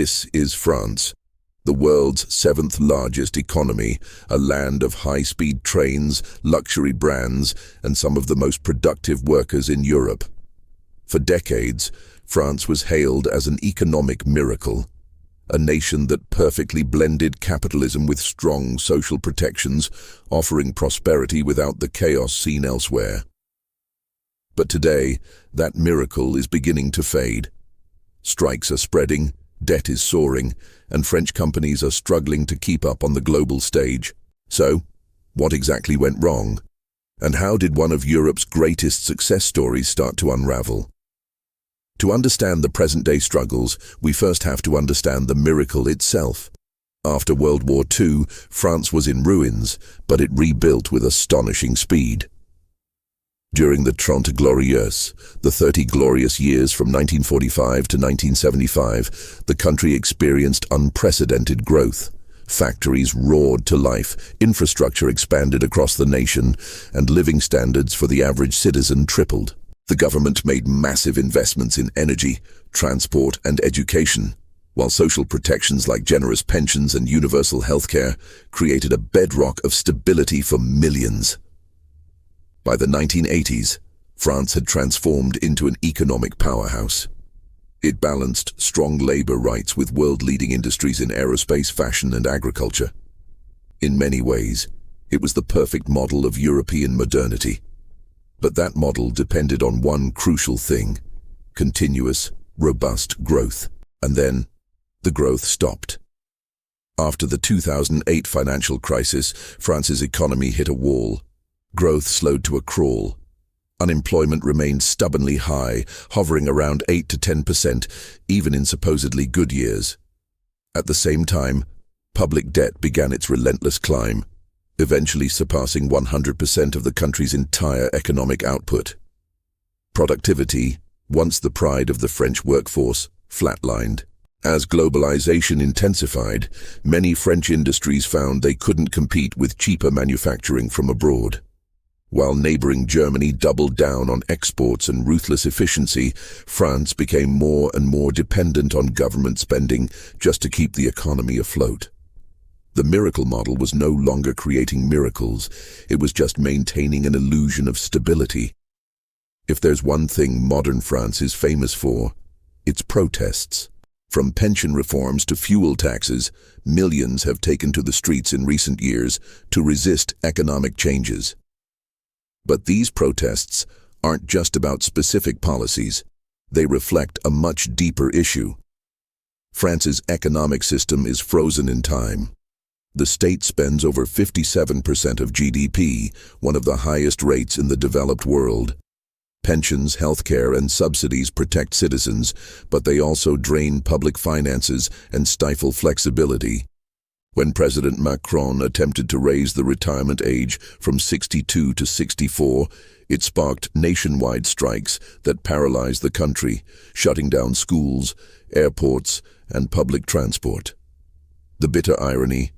This is France, the world's seventh largest economy, a land of high-speed trains, luxury brands, and some of the most productive workers in Europe. For decades, France was hailed as an economic miracle, a nation that perfectly blended capitalism with strong social protections, offering prosperity without the chaos seen elsewhere. But today, that miracle is beginning to fade. Strikes are spreading, debt is soaring, and French companies are struggling to keep up on the global stage. So, what exactly went wrong? And how did one of Europe's greatest success stories start to unravel? To understand the present-day struggles, we first have to understand the miracle itself. After World War II, France was in ruins, but it rebuilt with astonishing speed. During the Trente Glorieuses, the 30 glorious years from 1945 to 1975, the country experienced unprecedented growth. Factories roared to life, infrastructure expanded across the nation, and living standards for the average citizen tripled. The government made massive investments in energy, transport, and education, while social protections like generous pensions and universal healthcare created a bedrock of stability for millions. By the 1980s, France had transformed into an economic powerhouse. It balanced strong labor rights with world-leading industries in aerospace, fashion, and agriculture. In many ways, it was the perfect model of European modernity. But that model depended on one crucial thing: continuous, robust growth. And then, the growth stopped. After the 2008 financial crisis, France's economy hit a wall. Growth slowed to a crawl. Unemployment remained stubbornly high, hovering around 8 to 10%, even in supposedly good years. At the same time, public debt began its relentless climb, eventually surpassing 100% of the country's entire economic output. Productivity, once the pride of the French workforce, flatlined. As globalization intensified, many French industries found they couldn't compete with cheaper manufacturing from abroad. While neighboring Germany doubled down on exports and ruthless efficiency, France became more and more dependent on government spending just to keep the economy afloat. The miracle model was no longer creating miracles, it was just maintaining an illusion of stability. If there's one thing modern France is famous for, it's protests. From pension reforms to fuel taxes, millions have taken to the streets in recent years to resist economic changes. But these protests aren't just about specific policies. They reflect a much deeper issue. France's economic system is frozen in time. The state spends over 57% of GDP, one of the highest rates in the developed world. Pensions, healthcare, and subsidies protect citizens, but they also drain public finances and stifle flexibility. When President Macron attempted to raise the retirement age from 62 to 64, it sparked nationwide strikes that paralyzed the country, shutting down schools, airports, and public transport. The bitter irony: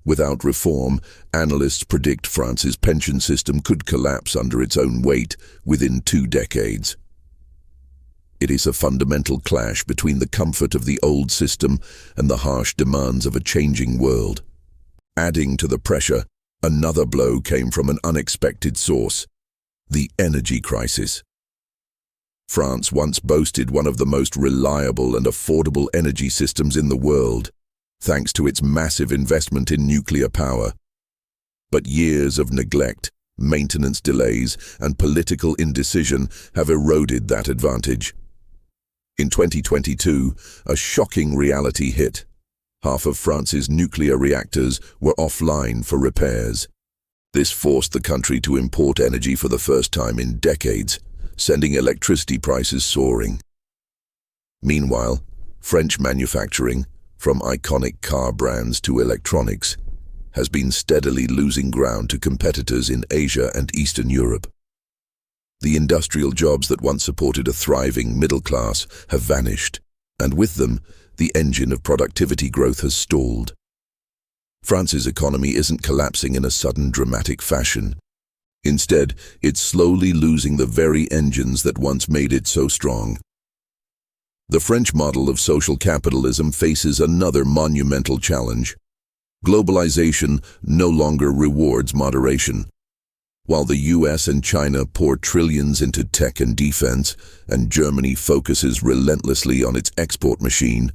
without reform, analysts predict France's pension system could collapse under its own weight within 2 decades. It is a fundamental clash between the comfort of the old system and the harsh demands of a changing world. Adding to the pressure, another blow came from an unexpected source: the energy crisis. France once boasted one of the most reliable and affordable energy systems in the world, thanks to its massive investment in nuclear power. But years of neglect, maintenance delays, and political indecision have eroded that advantage. In 2022, a shocking reality hit. Half of France's nuclear reactors were offline for repairs. This forced the country to import energy for the first time in decades, sending electricity prices soaring. Meanwhile, French manufacturing, from iconic car brands to electronics, has been steadily losing ground to competitors in Asia and Eastern Europe. The industrial jobs that once supported a thriving middle class have vanished, and with them, the engine of productivity growth has stalled. France's economy isn't collapsing in a sudden dramatic fashion. Instead, it's slowly losing the very engines that once made it so strong. The French model of social capitalism faces another monumental challenge. Globalization no longer rewards moderation. While the US and China pour trillions into tech and defense, and Germany focuses relentlessly on its export machine,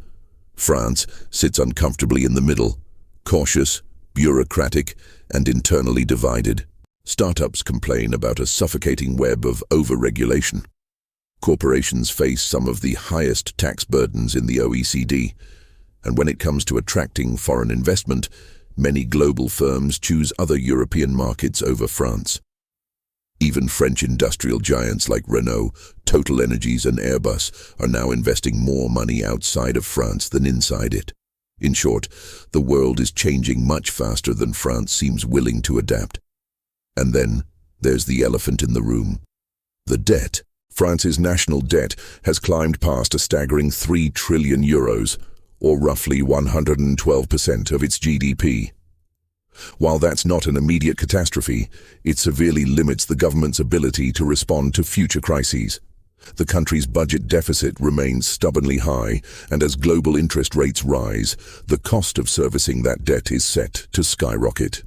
France sits uncomfortably in the middle, cautious, bureaucratic, and internally divided. Startups complain about a suffocating web of over-regulation. Corporations face some of the highest tax burdens in the OECD, and when it comes to attracting foreign investment, many global firms choose other European markets over France. Even French industrial giants like Renault, TotalEnergies, and Airbus are now investing more money outside of France than inside it. In short, the world is changing much faster than France seems willing to adapt. And then there's the elephant in the room: the debt. France's national debt has climbed past a staggering 3 trillion euros, or roughly 112% of its GDP. While that's not an immediate catastrophe, it severely limits the government's ability to respond to future crises. The country's budget deficit remains stubbornly high, and as global interest rates rise, the cost of servicing that debt is set to skyrocket.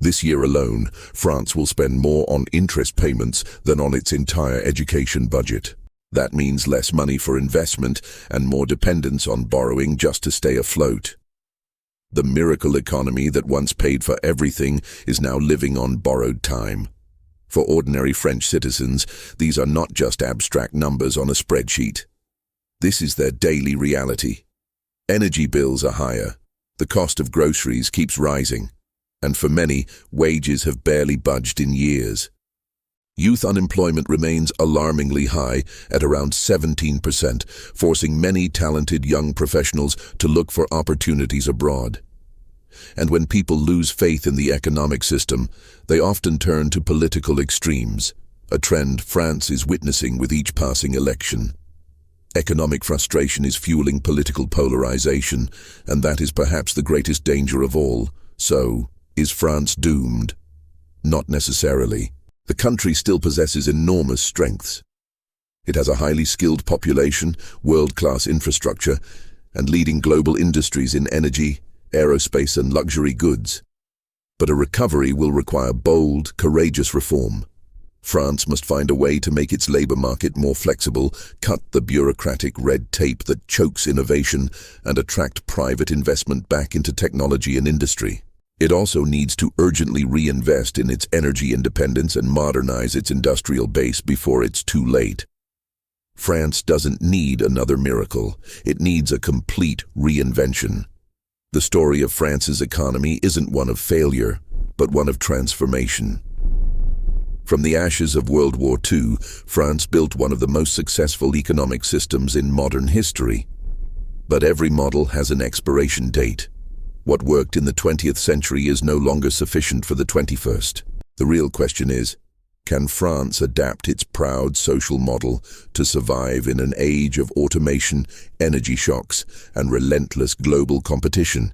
This year alone, France will spend more on interest payments than on its entire education budget. That means less money for investment and more dependence on borrowing just to stay afloat. The miracle economy that once paid for everything is now living on borrowed time. For ordinary French citizens, these are not just abstract numbers on a spreadsheet. This is their daily reality. Energy bills are higher, the cost of groceries keeps rising, and for many, wages have barely budged in years. Youth unemployment remains alarmingly high at around 17%, forcing many talented young professionals to look for opportunities abroad. And when people lose faith in the economic system, they often turn to political extremes, a trend France is witnessing with each passing election. Economic frustration is fueling political polarization, and that is perhaps the greatest danger of all. So, is France doomed? Not necessarily. The country still possesses enormous strengths. It has a highly skilled population, world-class infrastructure, and leading global industries in energy, aerospace, and luxury goods. But a recovery will require bold, courageous reform. France must find a way to make its labor market more flexible, cut the bureaucratic red tape that chokes innovation, and attract private investment back into technology and industry. It also needs to urgently reinvest in its energy independence and modernize its industrial base before it's too late. France doesn't need another miracle. It needs a complete reinvention. The story of France's economy isn't one of failure, but one of transformation. From the ashes of World War II, France built one of the most successful economic systems in modern history. But every model has an expiration date. What worked in the 20th century is no longer sufficient for the 21st. The real question is, can France adapt its proud social model to survive in an age of automation, energy shocks, and relentless global competition?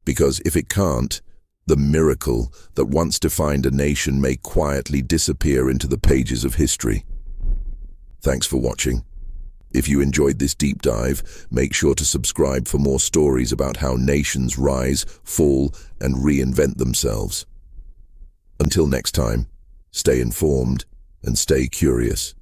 Because if it can't, the miracle that once defined a nation may quietly disappear into the pages of history. Thanks for watching. If you enjoyed this deep dive, make sure to subscribe for more stories about how nations rise, fall, and reinvent themselves. Until next time, stay informed and stay curious.